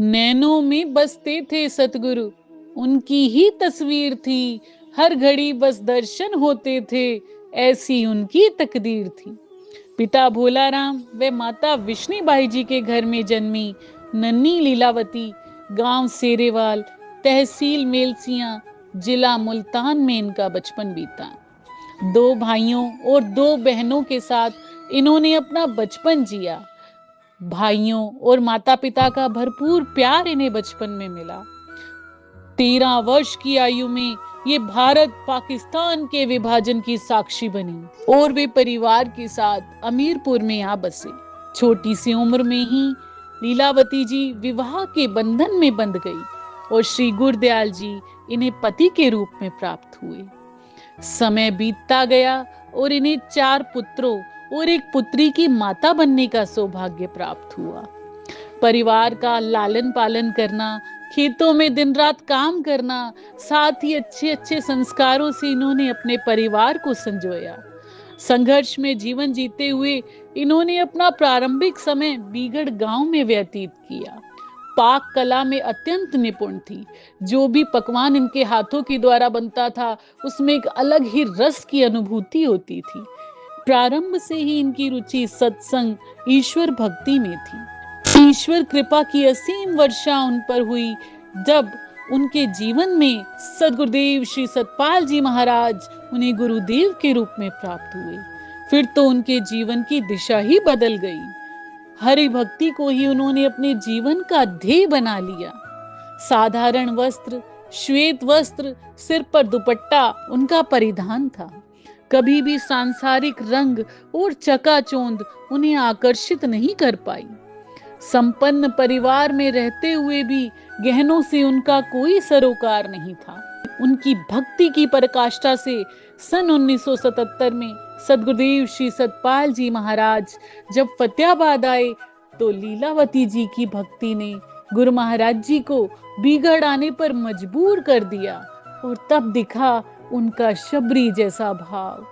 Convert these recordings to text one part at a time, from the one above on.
नैनों में बसते थे सतगुरु, उनकी ही तस्वीर थी। हर घड़ी बस दर्शन होते थे, ऐसी उनकी तकदीर थी। पिता भोलाराम व माता विष्णुबाई जी के घर में जन्मी नन्ही लीलावती गांव सेरेवाल, तहसील मेलसियां, जिला मुल्तान में इनका बचपन बीता। 2 भाइयों और 2 बहनों के साथ इन्होंने अपना बचपन जिया। भाइयों और माता पिता का भरपूर प्यार इन्हें बचपन में मिला। 13 वर्ष की आयु में ये भारत पाकिस्तान के विभाजन की साक्षी बनी और वे परिवार के साथ अमीरपुर में आ बसे। छोटी सी उम्र में ही लीलावती जी विवाह के बंधन में बंध गई और श्री गुरदयाल जी इन्हें पति के रूप में प्राप्त हुए। समय बीतता गया और इन्हें 4 पुत्रों और 1 पुत्री की माता बनने का सौभाग्य प्राप्त हुआ। परिवार का लालन पालन करना, खेतों में दिन रात काम करना, साथ ही अच्छे अच्छे संस्कारों से इन्होंने अपने परिवार को संजोया। संघर्ष में जीवन जीते हुए इन्होंने अपना प्रारंभिक समय बीगड़ गांव में व्यतीत किया। पाक कला में अत्यंत निपुण थी। जो भी पकवान इनके हाथों के द्वारा बनता था उसमें एक अलग ही रस की अनुभूति होती थी। प्रारंभ से ही इनकी रुचि सत्संग, ईश्वर भक्ति में थी। ईश्वर कृपा की असीम वर्षा उन पर हुई जब उनके जीवन में सद्गुरुदेव श्री सतपाल जी महाराज उन्हें गुरुदेव के रूप में प्राप्त हुए। फिर तो उनके जीवन की दिशा ही बदल गई। हरि भक्ति को ही उन्होंने अपने जीवन का ध्येय बना लिया। साधारण वस्त्र, श्वेत वस्त्र, सिर पर दुपट्टा उनका परिधान था। कभी भी सांसारिक रंग और चकाचौंध उन्हें आकर्षित नहीं कर पाई। संपन्न परिवार में रहते हुए भी गहनों से उनका कोई सरोकार नहीं था। उनकी भक्ति की पराकाष्ठा से सन 1977 में सद्गुरुदेव श्री सतपाल जी महाराज जब फतेहाबाद आए तो लीलावती जी की भक्ति ने गुरु महाराज जी को बिगड़ आने पर मजबूर कर दिया और तब दिखा उनका शबरी जैसा भाव।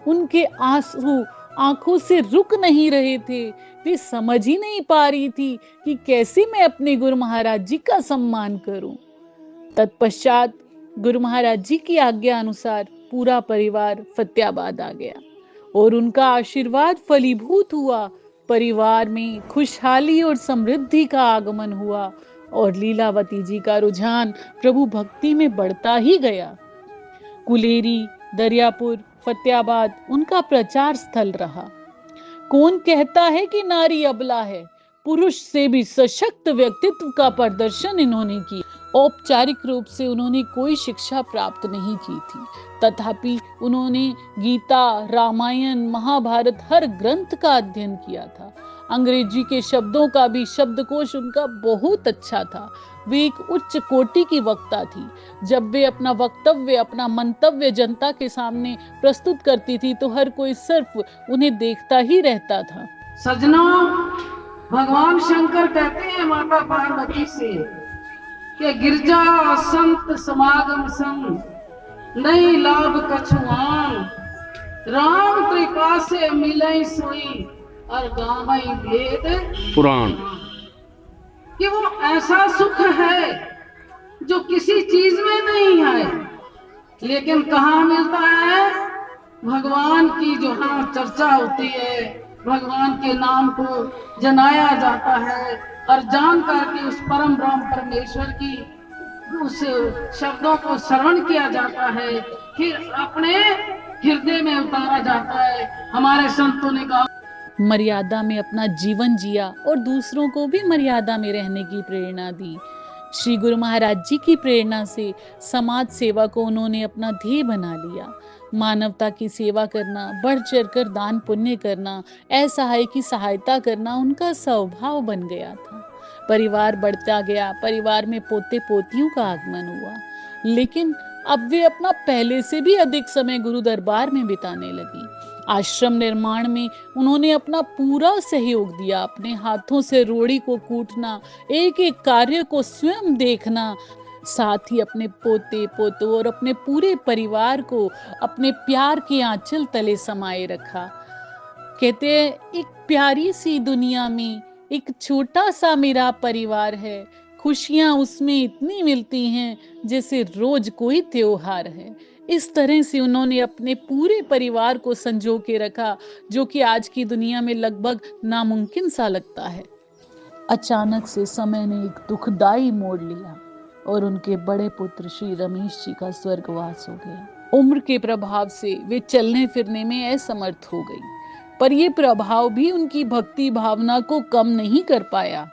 उनके आंसू आंखों से रुक नहीं रहे थे। वे समझ ही नहीं पा रही थी कि कैसे मैं अपने गुरु महाराज जी का सम्मान करूं। तत्पश्चात गुरु महाराज जी की आज्ञा अनुसार पूरा परिवार फतेहाबाद आ गया और उनका आशीर्वाद फलीभूत हुआ। परिवार में खुशहाली और समृद्धि का आगमन हुआ और लीलावती जी का रुझान प्रभु भक्ति में बढ़ता ही गया। कुलेरी, दरियापुर, फतेहाबाद उनका प्रचार स्थल रहा। कौन कहता है कि नारी अबला है? पुरुष से भी सशक्त व्यक्तित्व का प्रदर्शन इन्होंने किया। औपचारिक रूप से उन्होंने कोई शिक्षा प्राप्त नहीं की थी, तथापि उन्होंने गीता, रामायण, महाभारत हर ग्रंथ का अध्ययन किया था। अंग्रेजी के शब्दों का भी शब्दकोश उनका बहुत अच्छा था। वे एक उच्च कोटि की वक्ता थी। जब वे अपना वक्तव्य, अपना मंतव्य जनता के सामने प्रस्तुत करती थी तो हर कोई सिर्फ उन्हें देखता ही रहता था। सजनों, भगवान शंकर कहते हैं माता पार्वती से कि गिरजा संत समागम संग नहीं लाभ कछुआन, राम कृपा से मिले सोई और गावई वेद पुराण। कि वो ऐसा सुख है जो किसी चीज में नहीं है, लेकिन कहाँ मिलता है? भगवान की जो हाँ चर्चा होती है, भगवान के नाम को जनाया जाता है और जान करके उस परम ब्रह्म परमेश्वर की उस शब्दों को श्रवण किया जाता है, फिर अपने हृदय में उतारा जाता है। हमारे संतों ने कहा मर्यादा में अपना जीवन जिया और दूसरों को भी मर्यादा में रहने की प्रेरणा दी। श्री गुरु महाराज जी की प्रेरणा से समाज सेवा को उन्होंने अपना ध्येय बना लिया। मानवता की सेवा करना, बढ़ चढ़ कर दान पुण्य करना, असहाय की सहायता करना उनका स्वभाव बन गया था। परिवार बढ़ता गया, परिवार में पोते पोतियों का आगमन हुआ, लेकिन अब वे अपना पहले से भी अधिक समय गुरु दरबार में बिताने लगी। आश्रम निर्माण में उन्होंने अपना पूरा सहयोग दिया। अपने हाथों से रोड़ी को कूटना, एक एक कार्य को स्वयं देखना, साथ ही अपने पोते पोतों और अपने पूरे परिवार को अपने प्यार के आंचल तले समाये रखा। कहते हैं एक प्यारी सी दुनिया में एक छोटा सा मेरा परिवार है, खुशियां उसमें इतनी मिलती हैं जैसे रोज कोई त्योहार है। इस तरह से उन्होंने अपने पूरे परिवार को संजो के रखा, जो कि आज की दुनिया में लगभग नामुमकिन सा लगता है। अचानक से समय ने एक दुखदाई मोड़ लिया और उनके बड़े पुत्र श्री रमेश जी का स्वर्गवास हो गया। उम्र के प्रभाव से वे चलने फिरने में असमर्थ हो गई, पर यह प्रभाव भी उनकी भक्ति भावना को कम नहीं कर पाया।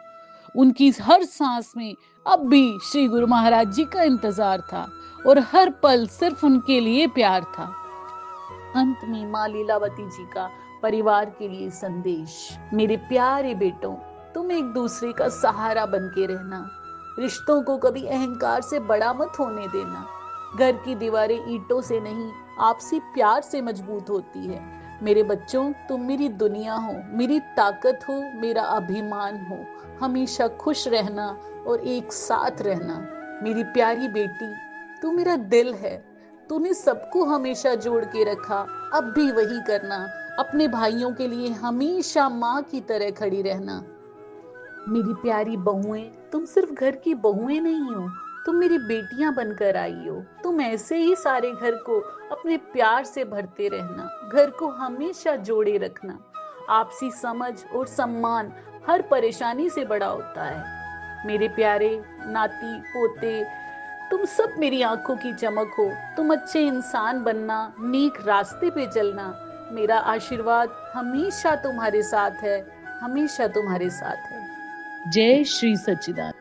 उनकी हर सांस में अब भी श्री गुरु महाराज जी का इंतजार था और हर पल सिर्फ उनके लिए प्यार था। अंत में माँ लीलावती जी का परिवार के लिए संदेश। मेरे प्यारे बेटों, तुम एक दूसरे का सहारा बन के रहना। रिश्तों को कभी अहंकार से बड़ा मत होने देना। घर की दीवारें ईंटों से नहीं, आपसी प्यार से मजबूत होती है। मेरे बच्चों, तुम मेरी दुनिया हो, मेरी ताकत हो, मेरा अभिमान हो। हमेशा खुश रहना और एक साथ रहना। मेरी प्यारी बेटी, तू मेरा दिल है। तूने सबको हमेशा जोड़ के रखा, अब भी वही करना। अपने भाइयों के लिए हमेशा माँ की तरह खड़ी रहना। मेरी प्यारी बहुएं, तुम सिर्फ घर की बहुएं नहीं हो, तुम मेरी बेटियां बनकर आई हो। तुम ऐसे ही सारे घर को अपने प्यार से भरते रहना, घर को हमेशा जोड़े रखना। आपसी समझ और सम्मान हर परेशानी से बड़ा होता है। मेरे प्यारे नाती पोते, तुम सब मेरी आंखों की चमक हो। तुम अच्छे इंसान बनना, नेक रास्ते पे चलना। मेरा आशीर्वाद हमेशा तुम्हारे साथ है, हमेशा तुम्हारे साथ है। जय श्री सच्चिदानंद।